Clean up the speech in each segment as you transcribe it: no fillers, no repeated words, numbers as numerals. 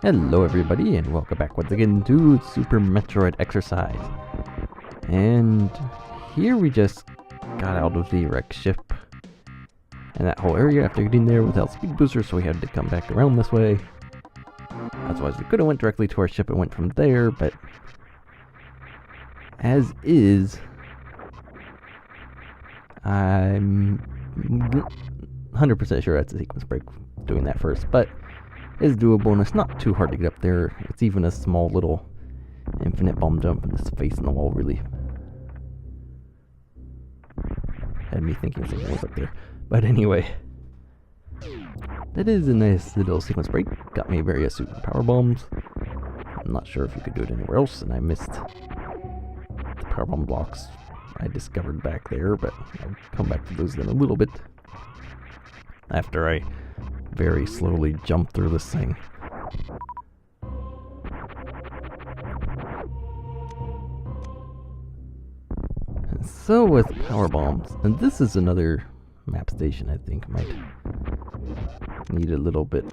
Hello everybody, and welcome back once again to Super Metroid Exercise. And here we just got out of the wreck ship and that whole area after getting there without speed booster, so we had to come back around this way. Otherwise we could have went directly to our ship and went from there, but as is, I'm 100% sure that's a sequence break doing that first, but it's doable and it's not too hard to get up there. It's even a small little infinite bomb jump, and this face in the wall really had me thinking something was up there. But anyway, that is a nice little sequence break. Got me various super power bombs. I'm not sure if you could do it anywhere else, and I missed the power bomb blocks I discovered back there, but I'll come back to those in a little bit after I very slowly jump through this thing. And so with power bombs, and this is another map station I think might need a little bit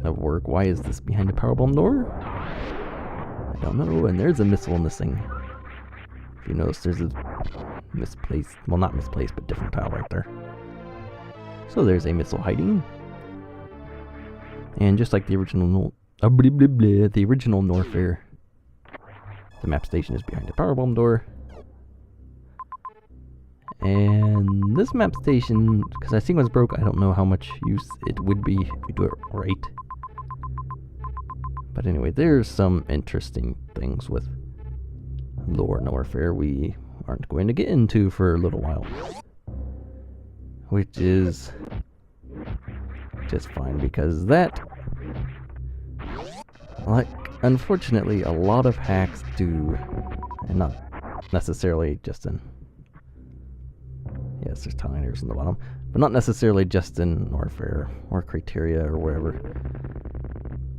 of work. Why is this behind a power bomb door? I don't know. And there's a missile in this thing. If you notice, there's a misplaced, well, not misplaced, but different tile right there. So there's a missile hiding. And just like the original Norfair, the map station is behind a power bomb door. And this map station, because I sequence broke, I don't know how much use it would be if you do it right. But anyway, there's some interesting things with lore Norfair we aren't going to get into for a little while, which is just fine, because that, like, unfortunately a lot of hacks do, and not necessarily just in, yes, there's tiliners in the bottom, but not necessarily just in Norfair or Criteria or wherever.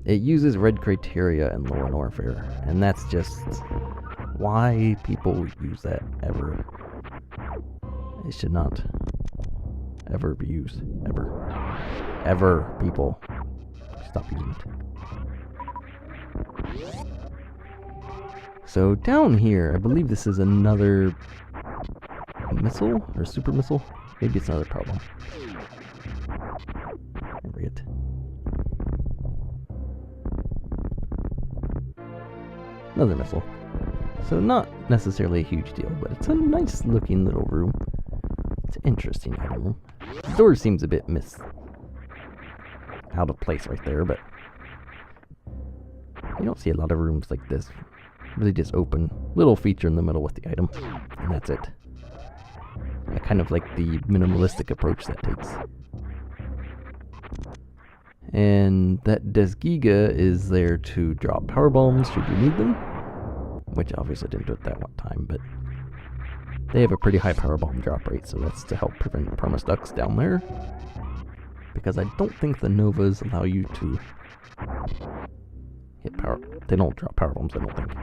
It uses red criteria in lower Norfair, and that's just why people use that ever. It should not ever be used. Ever, people. Stop using it. So down here, I believe this is another missile, or super missile. Maybe it's another power bomb. I forget. Another missile. So not necessarily a huge deal, but it's a nice looking little room. It's an interesting item room. The door seems a bit out of place right there, but you don't see a lot of rooms like this. Really just open, little feature in the middle with the item, and that's it. I kind of like the minimalistic approach that takes. And that Desgiga is there to drop power bombs should you need them, which obviously didn't do it that one time, but they have a pretty high power bomb drop rate, so that's to help prevent perma-stucks down there. Because I don't think the Novas allow you to hit power. They don't drop power bombs, I don't think.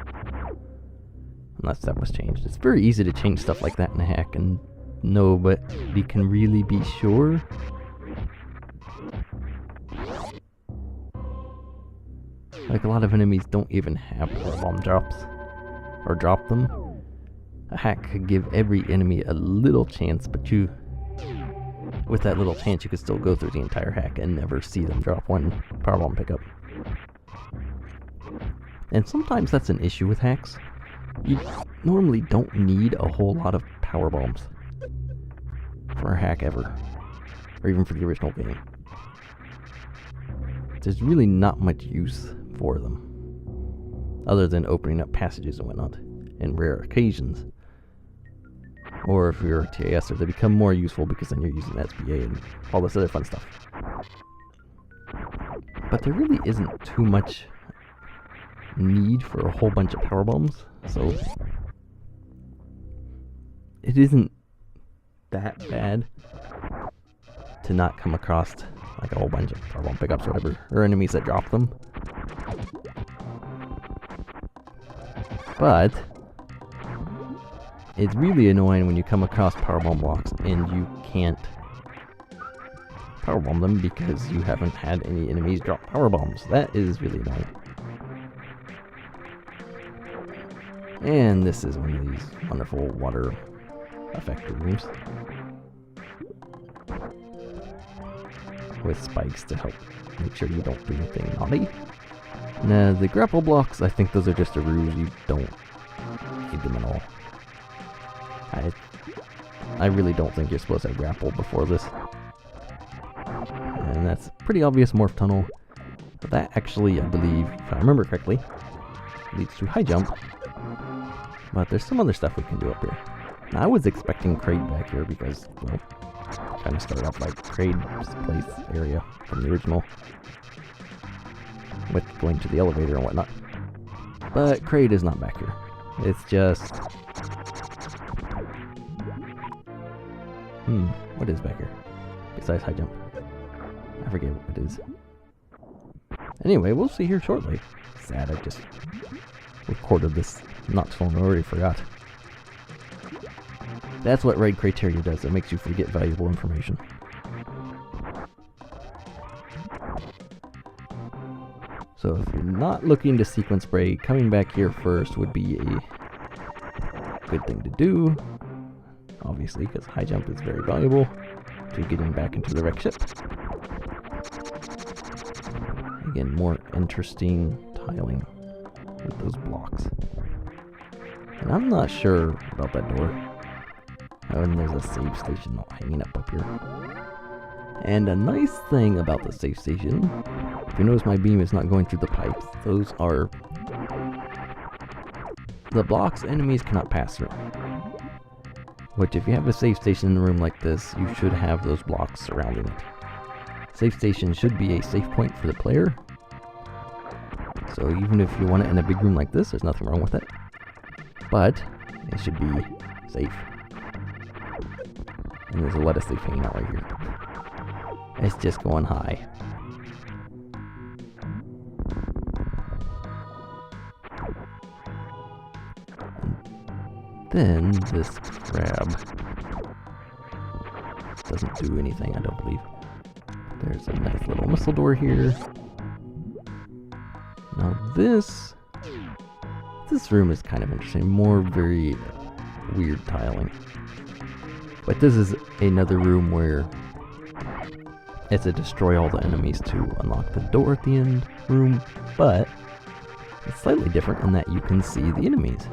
Unless that was changed. It's very easy to change stuff like that in a hack, and nobody can really be sure. Like, a lot of enemies don't even have power bomb drops, or drop them. A hack could give every enemy a little chance, but with that little chance, you could still go through the entire hack and never see them drop one power bomb pickup. And sometimes that's an issue with hacks. You normally don't need a whole lot of power bombs for a hack ever, or even for the original game. There's really not much use for them, other than opening up passages and whatnot, in rare occasions. Or if you're a TASer, they become more useful because then you're using SBA and all this other fun stuff. But there really isn't too much need for a whole bunch of power bombs, so it isn't that bad to not come across like a whole bunch of power bomb pickups or whatever, or enemies that drop them. But it's really annoying when you come across power bomb blocks and you can't power bomb them because you haven't had any enemies drop power bombs. That is really annoying. And this is one of these wonderful water effect rooms with spikes to help make sure you don't do anything naughty. Now, the grapple blocks, I think those are just a ruse. You don't need them at all. I really don't think you're supposed to grapple before this. And that's a pretty obvious morph tunnel. That actually, I believe, if I remember correctly, leads to high jump. But there's some other stuff we can do up here. Now, I was expecting Kraid back here because, well, kind of started off like Kraid's place area from the original, with going to the elevator and whatnot. But Kraid is not back here. It's just... what is back here? Besides high jump. I forget what it is. Anyway, we'll see here shortly. Sad, I just recorded this not so long ago, I already forgot. That's what raid criteria does. It makes you forget valuable information. So if you're not looking to sequence break, coming back here first would be a good thing to do. Obviously, because high jump is very valuable to getting back into the wreck ship. Again, more interesting tiling with those blocks. And I'm not sure about that door. Oh, and there's a save station hanging up here. And a nice thing about the save station, if you notice my beam is not going through the pipes, those are the blocks enemies cannot pass through. Which, if you have a save station in a room like this, you should have those blocks surrounding it. Save station should be a safe point for the player. So even if you want it in a big room like this, there's nothing wrong with it. But it should be safe. And there's a lettuce leaf hanging out right here. It's just going high. And then this crab doesn't do anything, I don't believe. There's a nice little missile door here. Now this room is kind of interesting, more very weird tiling. But this is another room where it's a destroy all the enemies to unlock the door at the end room, but it's slightly different in that you can see the enemies.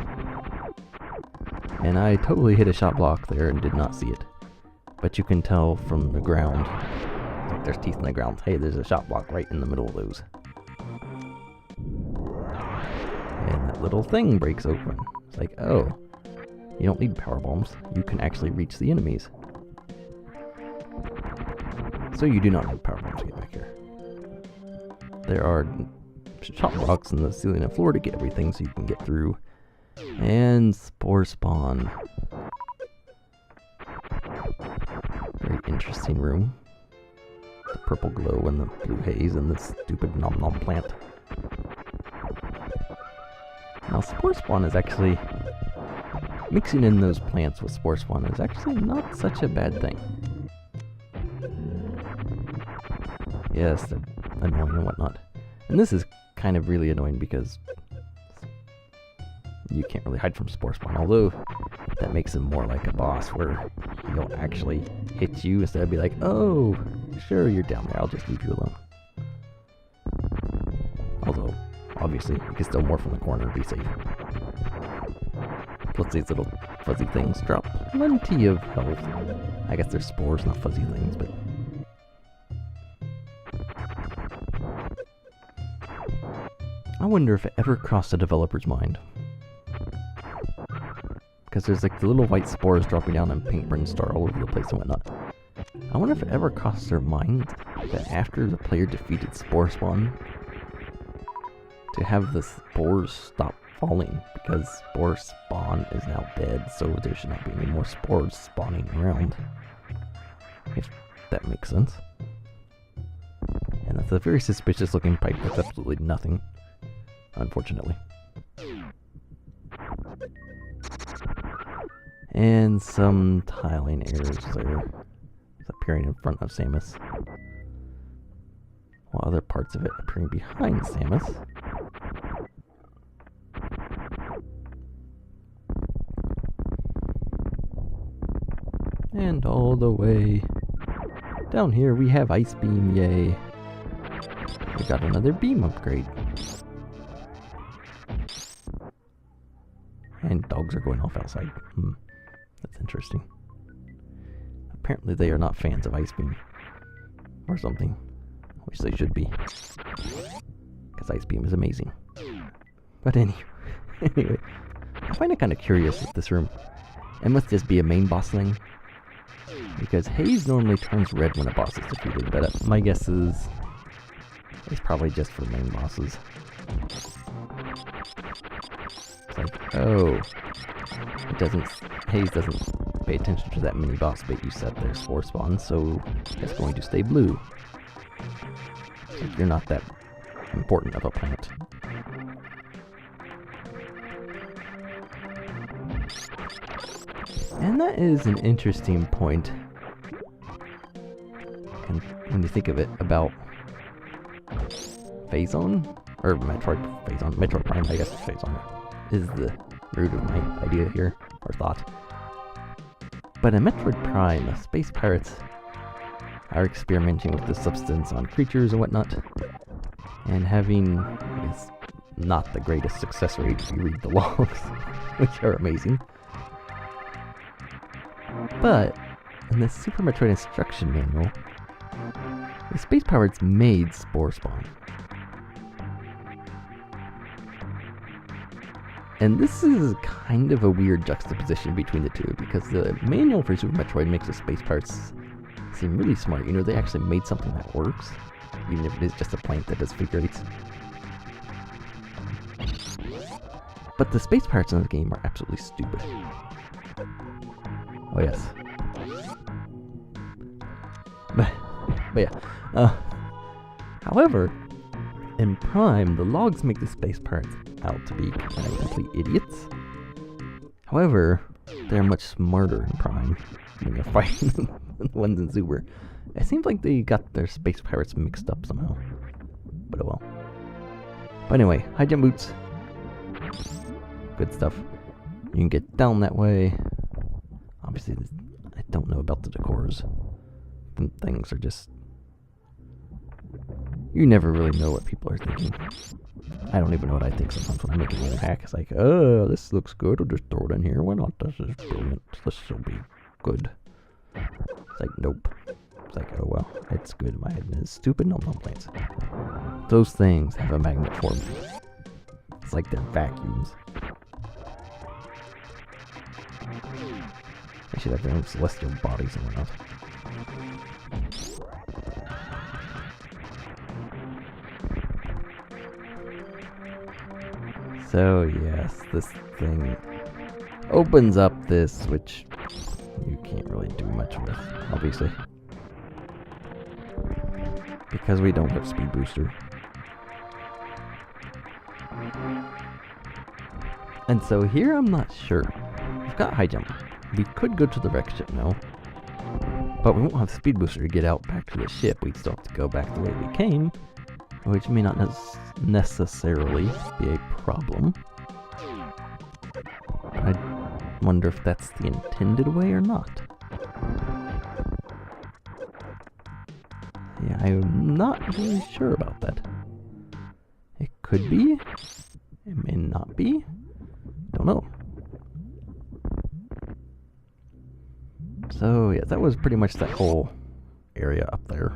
And I totally hit a shot block there and did not see it. But you can tell from the ground, like there's teeth in the ground, hey, there's a shot block right in the middle of those. And that little thing breaks open. It's like, oh, you don't need power bombs. You can actually reach the enemies. So you do not need power bombs to get back here. There are shot blocks in the ceiling and floor to get everything so you can get through. And Spore Spawn. Very interesting room. The purple glow and the blue haze and this stupid nom nom plant. Now Spore Spawn is actually... mixing in those plants with Spore Spawn is actually not such a bad thing. Yes, they're annoying and whatnot. And this is kind of really annoying because you can't really hide from Spore Spawn, although that makes him more like a boss where he'll actually hit you instead of be like, oh, sure, you're down there, I'll just leave you alone. Although, obviously, you can still morph from the corner and be safe. Plus these little fuzzy things drop plenty of health. I guess they're spores, not fuzzy things, but... I wonder if it ever crossed a developer's mind. Because there's like the little white spores dropping down and pink burn star all over the place and whatnot. I wonder if it ever crossed their mind that after the player defeated Spore Spawn, to have the spores stop falling, because Spore Spawn is now dead, so there should not be any more spores spawning around. If that makes sense. And that's a very suspicious looking pipe with absolutely nothing, unfortunately. And some tiling errors there. It's appearing in front of Samus, while other parts of it appearing behind Samus. And all the way down here we have Ice Beam, yay. We got another beam upgrade. And dogs are going off outside. That's interesting. Apparently they are not fans of Ice Beam. Or something. Which they should be. Because Ice Beam is amazing. But anyway, I find it kind of curious with this room. It must just be a main boss thing. Because haze normally turns red when a boss is defeated, but my guess is it's probably just for main bosses. It's like, oh, haze doesn't pay attention to that mini boss bait you set there, Spore Spawn, so it's going to stay blue. It's like you're not that important of a plant. And that is an interesting point. And when you think of it, about Phazon, or Metroid Prime, I guess Phazon is the root of my idea here, or thought. But in Metroid Prime, space pirates are experimenting with the substance on creatures and whatnot, and having, I guess, not the greatest success rate if you read the logs, which are amazing. But in the Super Metroid Instruction Manual, the space pirates made Spore Spawn. And this is kind of a weird juxtaposition between the two, because the manual for Super Metroid makes the space pirates seem really smart. You know, they actually made something that works, even if it is just a plant that does figure eights. But the space pirates in the game are absolutely stupid. Oh yes. But yeah. However, in Prime, the logs make the space pirates out to be kind of complete idiots. However, they're much smarter in Prime when you're fighting the ones in Super. It seems like they got their space pirates mixed up somehow. But oh well. But anyway, high jump boots. Good stuff. You can get down that way. Obviously, I don't know about the decors. Things are just... You never really know what people are thinking. I don't even know what I think sometimes when I'm making a hack. It's like, oh, this looks good. I'll just throw it in here. Why not? This is brilliant. This will be good. It's like, nope. It's like, oh, well, it's good. My head is stupid. No complaints. Those things have a magnet for me. It's like they're vacuums. They should have their own celestial bodies and whatnot. So yes, this thing opens up this, which you can't really do much with, obviously. Because we don't have speed booster. And so here I'm not sure. We've got high jump. We could go to the wreck ship now. But we won't have speed booster to get out back to the ship. We'd still have to go back the way we came. Which may not necessarily be a problem. I wonder if that's the intended way or not. Yeah, I'm not really sure about that. It could be. It may not be. Don't know. So yeah, that was pretty much that whole area up there.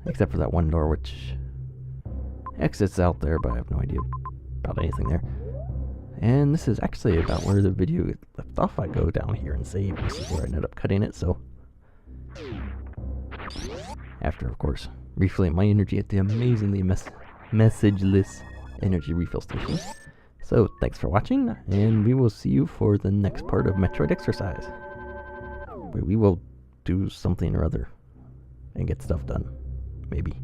Except for that one door which exits out there, but I have no idea about anything there. And this is actually about where the video left off. I go down here and save. This is where I ended up cutting it, so... After, of course, refilling my energy at the amazingly messageless energy refill station. So, thanks for watching, and we will see you for the next part of Metroid Exercise. Where we will do something or other and get stuff done. Maybe.